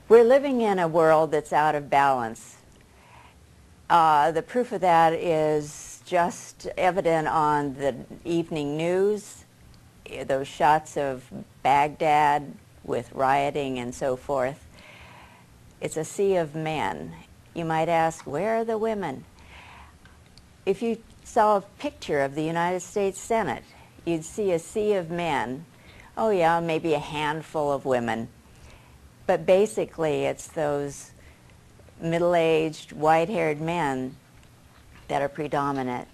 We're living in a world that's out of balance. The proof of that is just evident on the evening news, those shots of Baghdad with rioting and so forth. It's a sea of men. You might ask, where are the women? If you saw a picture of the United States Senate, you'd see a sea of men. Oh yeah, maybe a handful of women. But basically, it's those middle-aged, white-haired men that are predominant.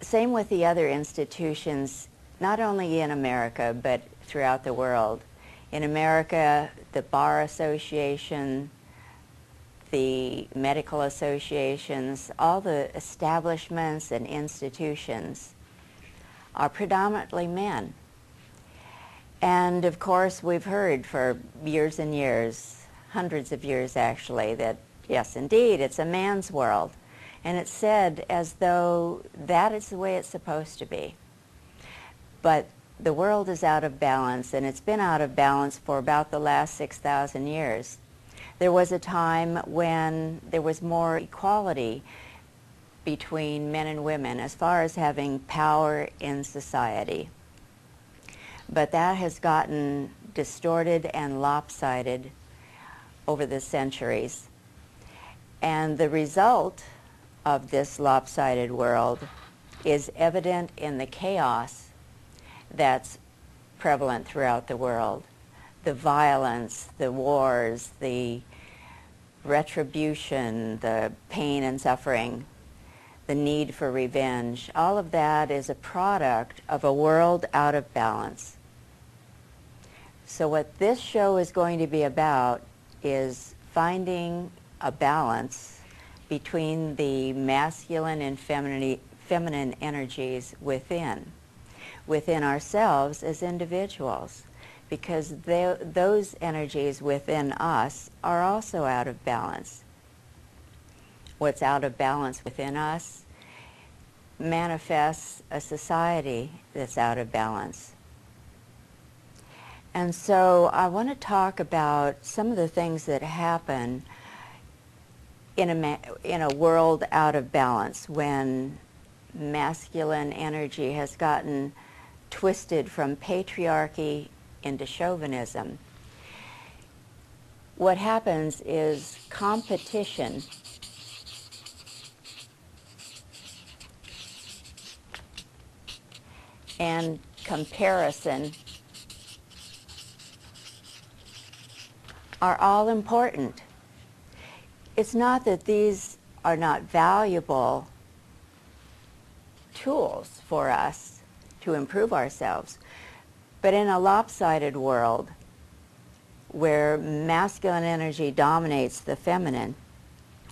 Same with the other institutions, not only in America, but throughout the world. In America, the Bar Association, the medical associations, all the establishments and institutions are predominantly men. And of course, we've heard for years and years, hundreds of years actually, that yes, indeed, it's a man's world. And it's said as though that is the way it's supposed to be. But the world is out of balance, and it's been out of balance for about the last 6,000 years. There was a time when there was more equality between men and women as far as having power in society. But that has gotten distorted and lopsided over the centuries. And the result of this lopsided world is evident in the chaos that's prevalent throughout the world. The violence, the wars, the retribution, the pain and suffering, the need for revenge, all of that is a product of a world out of balance. So what this show is going to be about is finding a balance between the masculine and feminine energies within ourselves as individuals, because those energies within us are also out of balance. What's out of balance within us manifests a society that's out of balance. And so I want to talk about some of the things that happen in a world out of balance, when masculine energy has gotten twisted from patriarchy into chauvinism. What happens is competition and comparison are all important. It's not that these are not valuable tools for us to improve ourselves, but in a lopsided world where masculine energy dominates the feminine,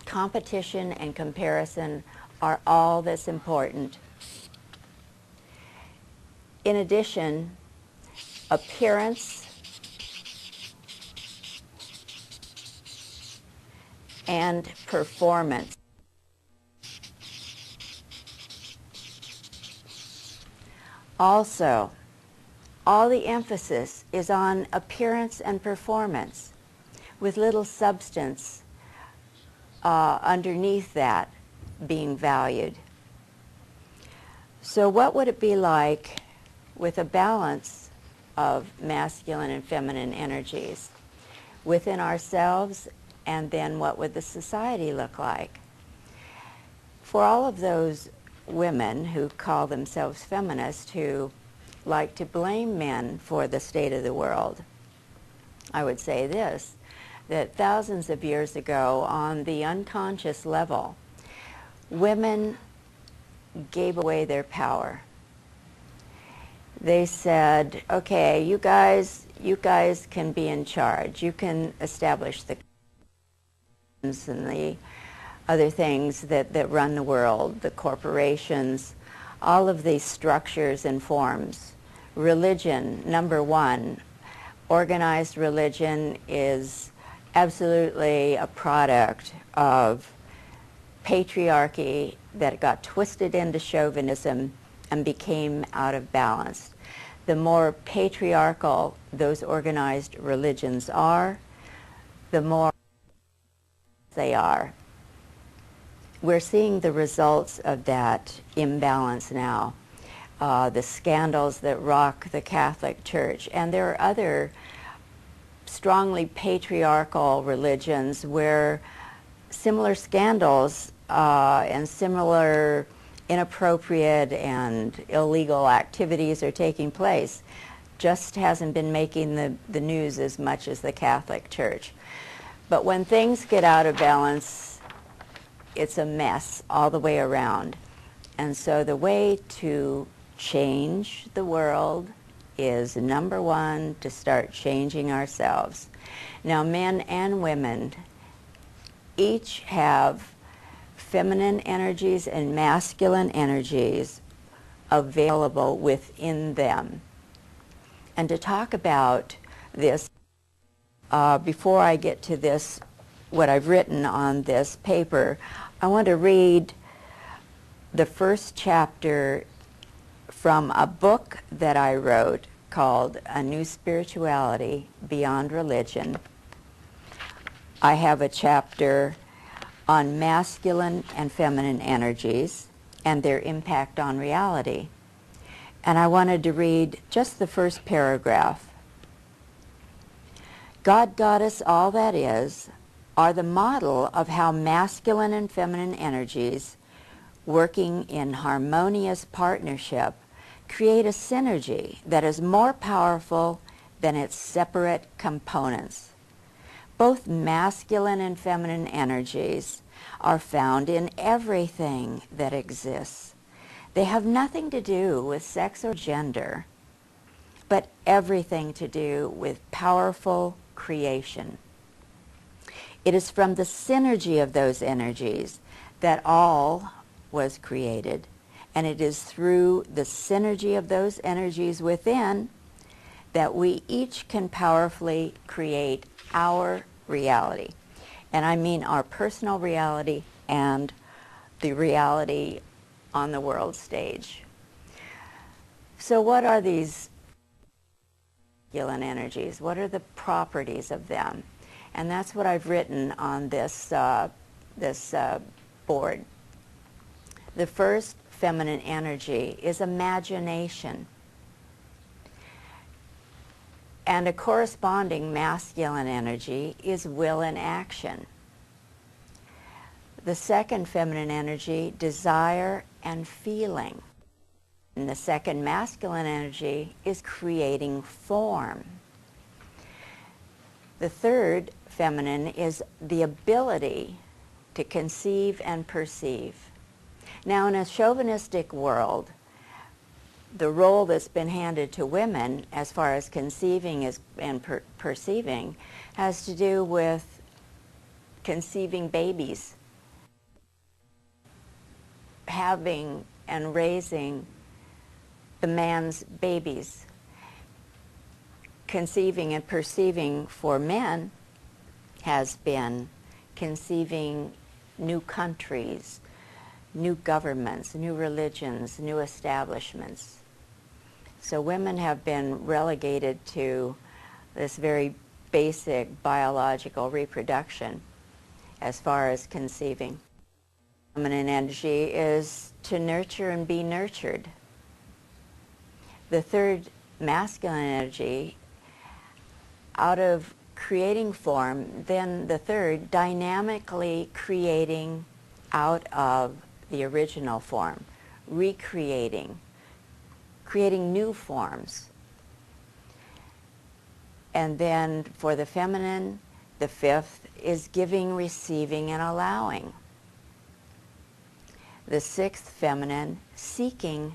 competition and comparison are all that's important. In addition, appearance and performance also, all the emphasis is on appearance and performance, with little substance underneath that being valued. So what would it be like with a balance of masculine and feminine energies within ourselves, and then what would the society look like? For all of those women who call themselves feminists, who like to blame men for the state of the world, I would say this, that thousands of years ago, on the unconscious level, women gave away their power. They said, okay, you guys can be in charge. You can establish the and the other things that run the world, the corporations, all of these structures and forms. Religion, number one. Organized religion is absolutely a product of patriarchy that got twisted into chauvinism and became out of balance. The more patriarchal those organized religions are, the more they are. We're seeing the results of that imbalance now. The scandals that rock the Catholic Church. And there are other strongly patriarchal religions where similar scandals and similar inappropriate and illegal activities are taking place. Just hasn't been making the news as much as the Catholic Church. But when things get out of balance, it's a mess all the way around. And so the way to change the world is, number one, to start changing ourselves. Now, men and women each have feminine energies and masculine energies available within them. And to talk about this, before I get to this, what I've written on this paper, I want to read the first chapter from a book that I wrote called A New Spirituality Beyond Religion. I have a chapter on masculine and feminine energies and their impact on reality. And I wanted to read just the first paragraph. God, Goddess, all that is, are the model of how masculine and feminine energies working in harmonious partnership create a synergy that is more powerful than its separate components. Both masculine and feminine energies are found in everything that exists. They have nothing to do with sex or gender, but everything to do with powerful creation. It is from the synergy of those energies that all was created, and it is through the synergy of those energies within that we each can powerfully create our reality. And I mean our personal reality and the reality on the world stage. So what are these masculine energies? What are the properties of them? And that's what I've written on this, board. The first feminine energy is imagination. And a corresponding masculine energy is will and action. The second feminine energy, desire and feeling. And the second masculine energy is creating form. The third feminine is the ability to conceive and perceive. Now, in a chauvinistic world, the role that's been handed to women as far as conceiving and perceiving has to do with conceiving babies, having and raising the man's babies. Conceiving and perceiving for men has been conceiving new countries, new governments, new religions, new establishments. So women have been relegated to this very basic biological reproduction as far as conceiving. Feminine energy is to nurture and be nurtured. The third masculine energy, out of creating form, then the third, dynamically creating out of the original form, recreating, creating new forms. And then for the feminine, the fifth is giving, receiving, and allowing. The sixth feminine, seeking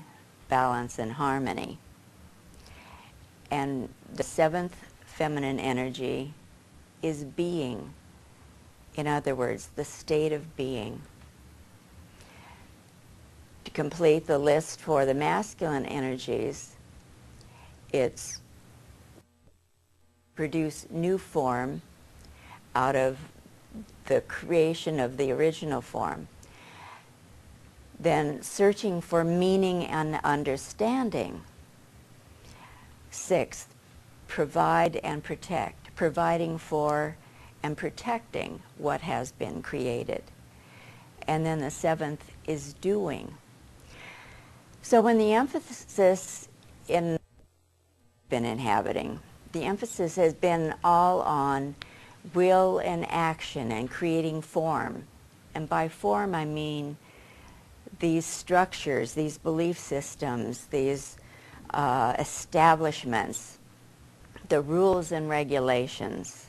balance and harmony. And the seventh feminine energy is being. In other words, the state of being. To complete the list for the masculine energies, it's produce new form out of the creation of the original form. Then searching for meaning and understanding. Sixth, provide and protect, providing for and protecting what has been created. And then the seventh is doing. So when the emphasis in been inhabiting, the emphasis has been all on will and action and creating form. And by form I mean these structures, these belief systems, these establishments, the rules and regulations,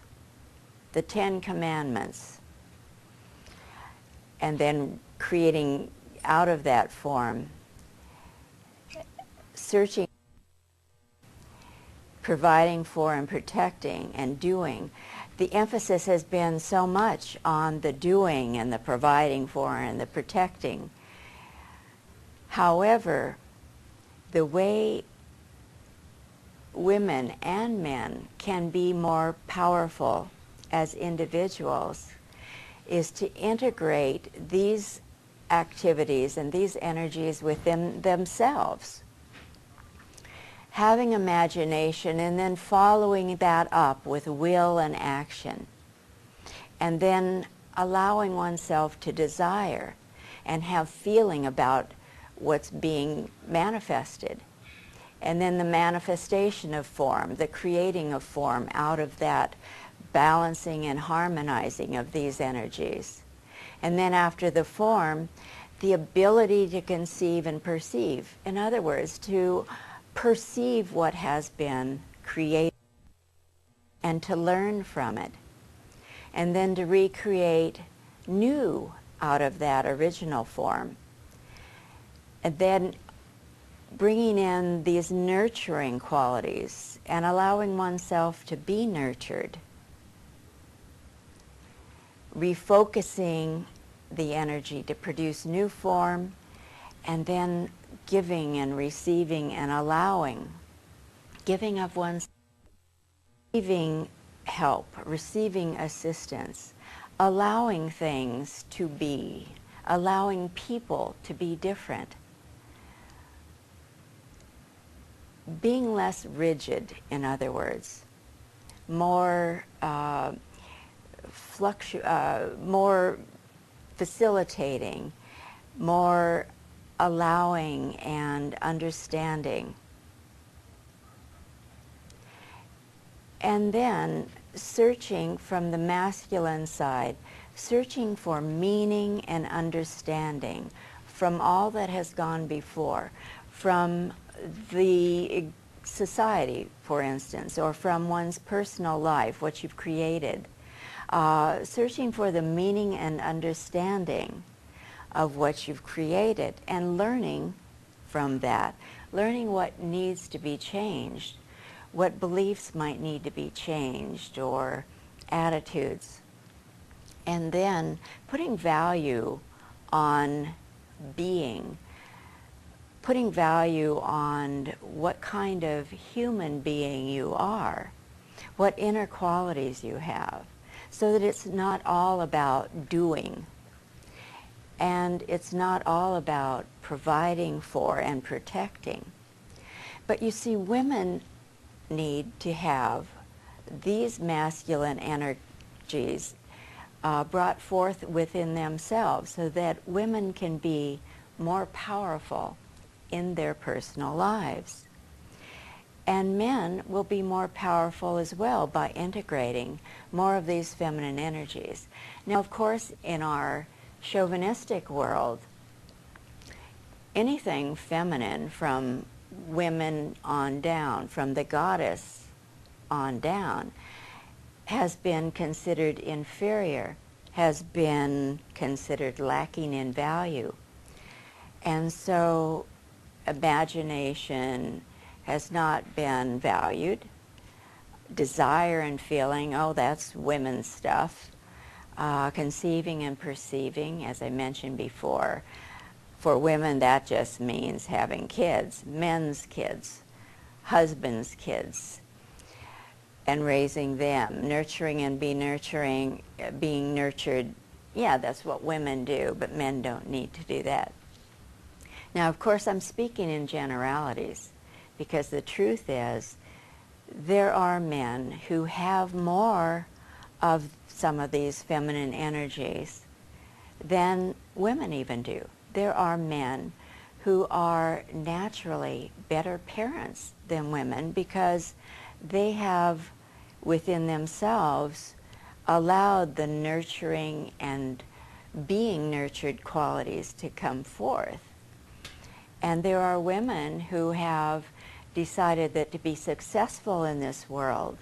the 10 Commandments, and then creating out of that form, searching, providing for and protecting and doing. The emphasis has been so much on the doing and the providing for and the protecting. However, the way women and men can be more powerful as individuals is to integrate these activities and these energies within themselves. Having imagination and then following that up with will and action. And then allowing oneself to desire and have feeling about what's being manifested. And then the manifestation of form, the creating of form out of that balancing and harmonizing of these energies. And then after the form, the ability to conceive and perceive. In other words, to perceive what has been created and to learn from it. And then to recreate new out of that original form. And then bringing in these nurturing qualities and allowing oneself to be nurtured. Refocusing the energy to produce new form, and then giving and receiving and allowing. Giving of one's, receiving help, receiving assistance, allowing things to be, allowing people to be different. Being less rigid, in other words, more more facilitating, more allowing and understanding. And then searching from the masculine side, searching for meaning and understanding from all that has gone before, from the society, for instance, or from one's personal life, what you've created. Searching for the meaning and understanding of what you've created and learning from that, learning what needs to be changed, what beliefs might need to be changed or attitudes. And then putting value on being, putting value on what kind of human being you are, what inner qualities you have, so that it's not all about doing, and it's not all about providing for and protecting. But you see, women need to have these masculine energies brought forth within themselves so that women can be more powerful in their personal lives. And men will be more powerful as well by integrating more of these feminine energies. Now, of course, in our chauvinistic world, anything feminine from women on down, from the goddess on down, has been considered inferior, has been considered lacking in value. And so imagination has not been valued. Desire and feeling, oh, that's women's stuff. Conceiving and perceiving, as I mentioned before, for women that just means having kids, men's kids, husbands' kids, and raising them, nurturing and being nurtured. Yeah, that's what women do, but men don't need to do that. Now, of course, I'm speaking in generalities, because the truth is there are men who have more of some of these feminine energies than women even do. There are men who are naturally better parents than women because they have within themselves allowed the nurturing and being nurtured qualities to come forth. And there are women who have decided that to be successful in this world,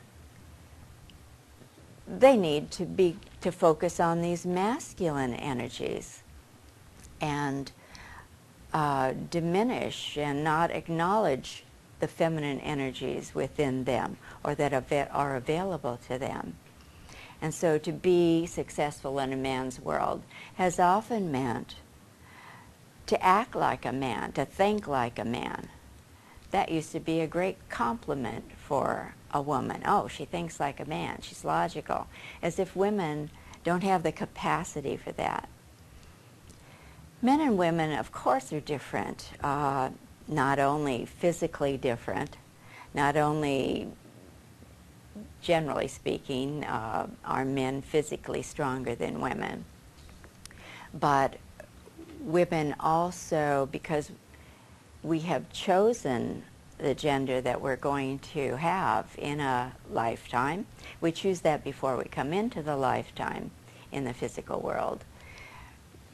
they need to focus on these masculine energies and diminish and not acknowledge the feminine energies within them or that are available to them. And so to be successful in a man's world has often meant to act like a man, to think like a man. That used to be a great compliment for a woman. Oh, she thinks like a man, she's logical, as if women don't have the capacity for that. Men and women, of course, are different, not only physically different, not only, generally speaking, are men physically stronger than women, but women also, because we have chosen the gender that we're going to have in a lifetime. We choose that before we come into the lifetime in the physical world.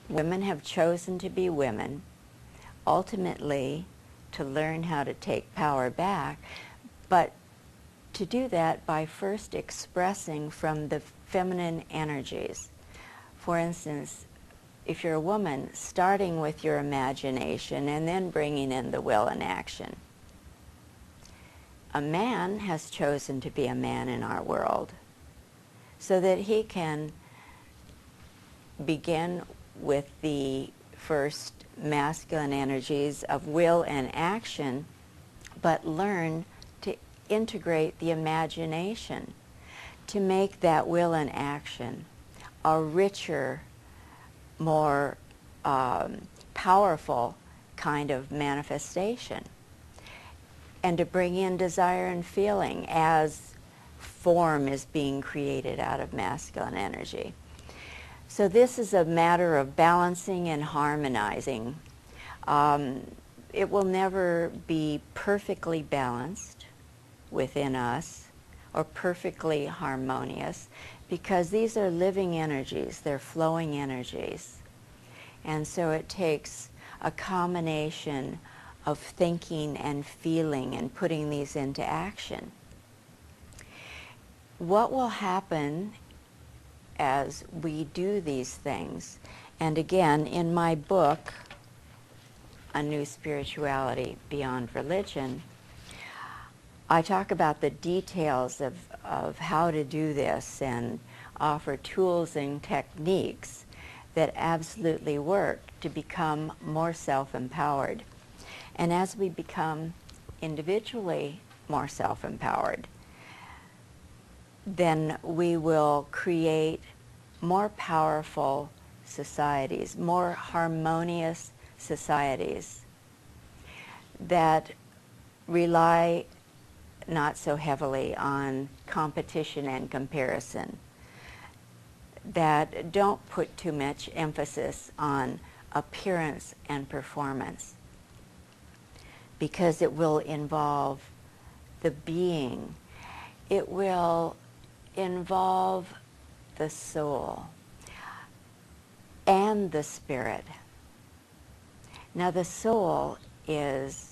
Women have chosen to be women, ultimately to learn how to take power back, but to do that by first expressing from the feminine energies. For instance, if you're a woman, starting with your imagination and then bringing in the will and action. A man has chosen to be a man in our world so that he can begin with the first masculine energies of will and action, but learn to integrate the imagination to make that will and action a richer, more powerful kind of manifestation, and to bring in desire and feeling as form is being created out of masculine energy. So this is a matter of balancing and harmonizing. It will never be perfectly balanced within us or perfectly harmonious, because these are living energies, they're flowing energies. And so it takes a combination of thinking and feeling and putting these into action. What will happen as we do these things, and again, in my book, A New Spirituality Beyond Religion, I talk about the details of how to do this and offer tools and techniques that absolutely work to become more self-empowered. And as we become individually more self-empowered, then we will create more powerful societies, more harmonious societies that rely not so heavily on competition and comparison, that don't put too much emphasis on appearance and performance, because it will involve the being. It will involve the soul and the spirit. Now, the soul is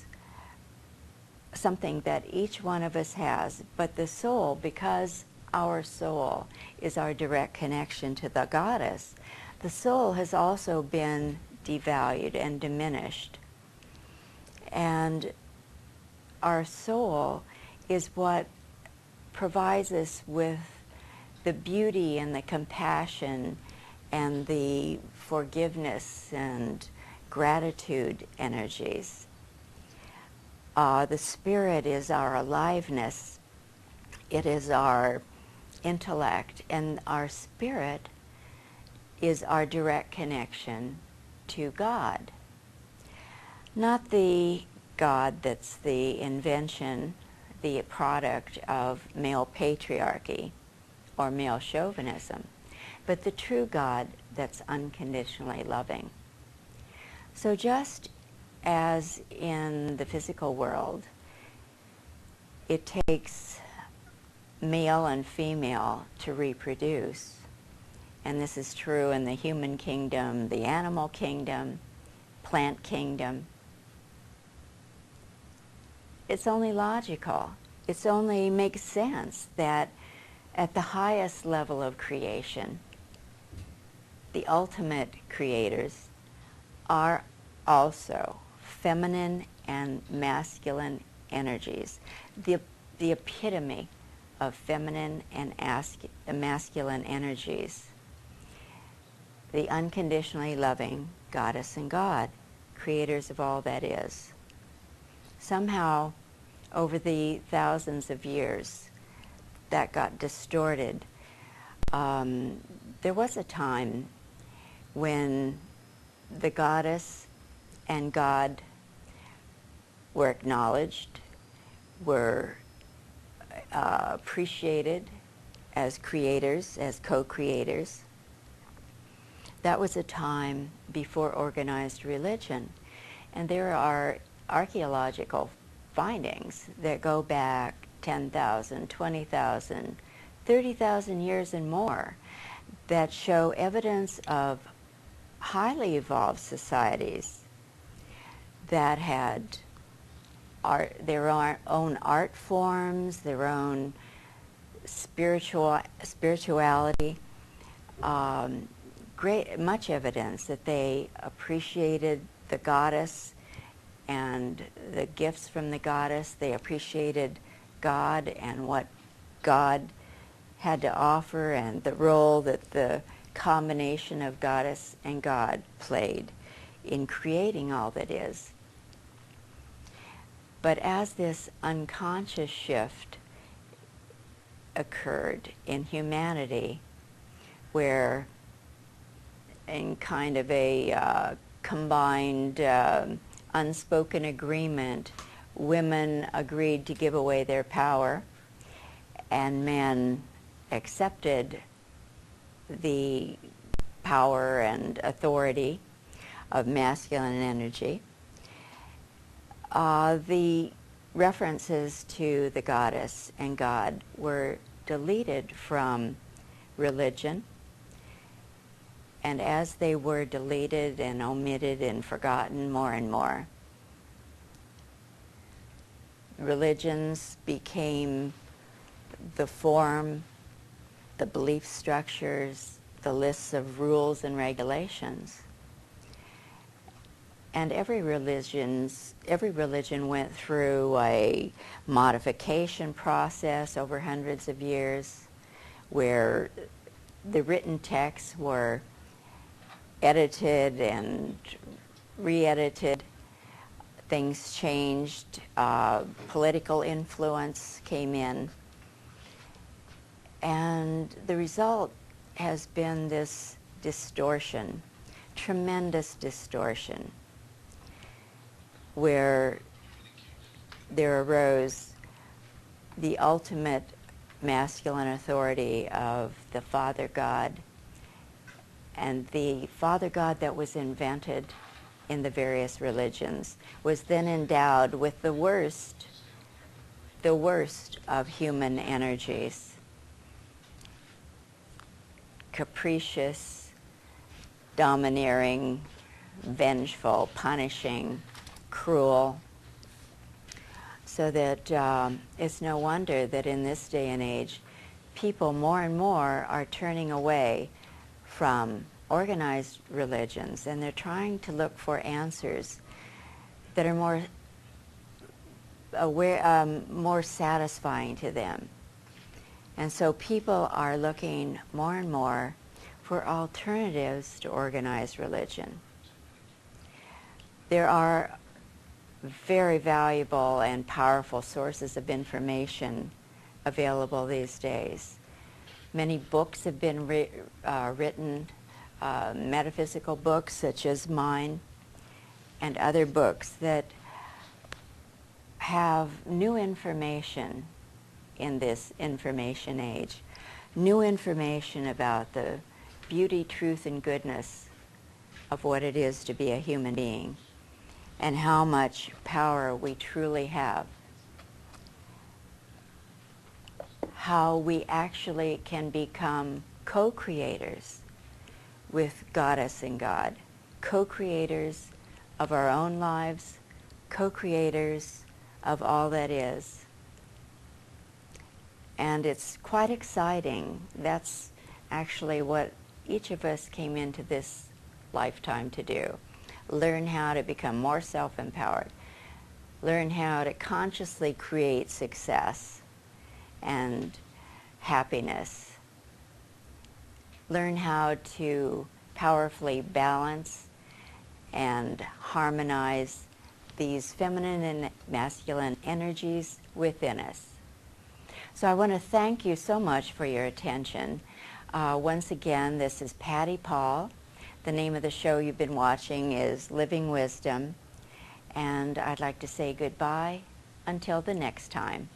something that each one of us has, but the soul, because our soul is our direct connection to the goddess, the soul has also been devalued and diminished. And our soul is what provides us with the beauty and the compassion and the forgiveness and gratitude energies. The spirit is our aliveness. It is our intellect, and our spirit is our direct connection to God. Not the God that's the invention, the product of male patriarchy or male chauvinism, but the true God that's unconditionally loving. So just as in the physical world, it takes male and female to reproduce, and this is true in the human kingdom, the animal kingdom, plant kingdom. It's only logical. It only makes sense that at the highest level of creation, the ultimate creators are also feminine and masculine energies, the epitome of feminine and masculine energies, the unconditionally loving goddess and God, creators of all that is. Somehow, over the thousands of years, that got distorted. There was a time when the goddess and God were acknowledged, were appreciated as creators, as co-creators. That was a time before organized religion. And there are archaeological findings that go back 10,000, 20,000, 30,000 years and more that show evidence of highly evolved societies that had their own art forms, their own spirituality, much evidence that they appreciated the goddess and the gifts from the goddess. They appreciated God and what God had to offer and the role that the combination of goddess and God played in creating all that is. But as this unconscious shift occurred in humanity, where in kind of a combined unspoken agreement, women agreed to give away their power and men accepted the power and authority of masculine energy. The references to the goddess and God were deleted from religion, and as they were deleted and omitted and forgotten more and more, religions became the form, the belief structures, the lists of rules and regulations. And every religion went through a modification process over hundreds of years where the written texts were edited and re-edited. Things changed. Political influence came in. And the result has been this distortion, tremendous distortion, where there arose the ultimate masculine authority of the Father God, and the Father God that was invented in the various religions was then endowed with the worst of human energies: capricious, domineering, vengeful, punishing, cruel. So that it's no wonder that in this day and age, people more and more are turning away from organized religions, and they're trying to look for answers that are more aware, more satisfying to them. And so people are looking more and more for alternatives to organized religion. There are very valuable and powerful sources of information available these days. Many books have been written, metaphysical books such as mine, and other books that have new information in this information age. New information about the beauty, truth, and goodness of what it is to be a human being, and how much power we truly have. How we actually can become co-creators with Goddess and God, co-creators of our own lives, co-creators of all that is. And it's quite exciting. That's actually what each of us came into this lifetime to do. Learn how to become more self-empowered. Learn how to consciously create success and happiness. Learn how to powerfully balance and harmonize these feminine and masculine energies within us. So I want to thank you so much for your attention. Once again, this is Patty Paul. The name of the show you've been watching is Living Wisdom. And I'd like to say goodbye until the next time.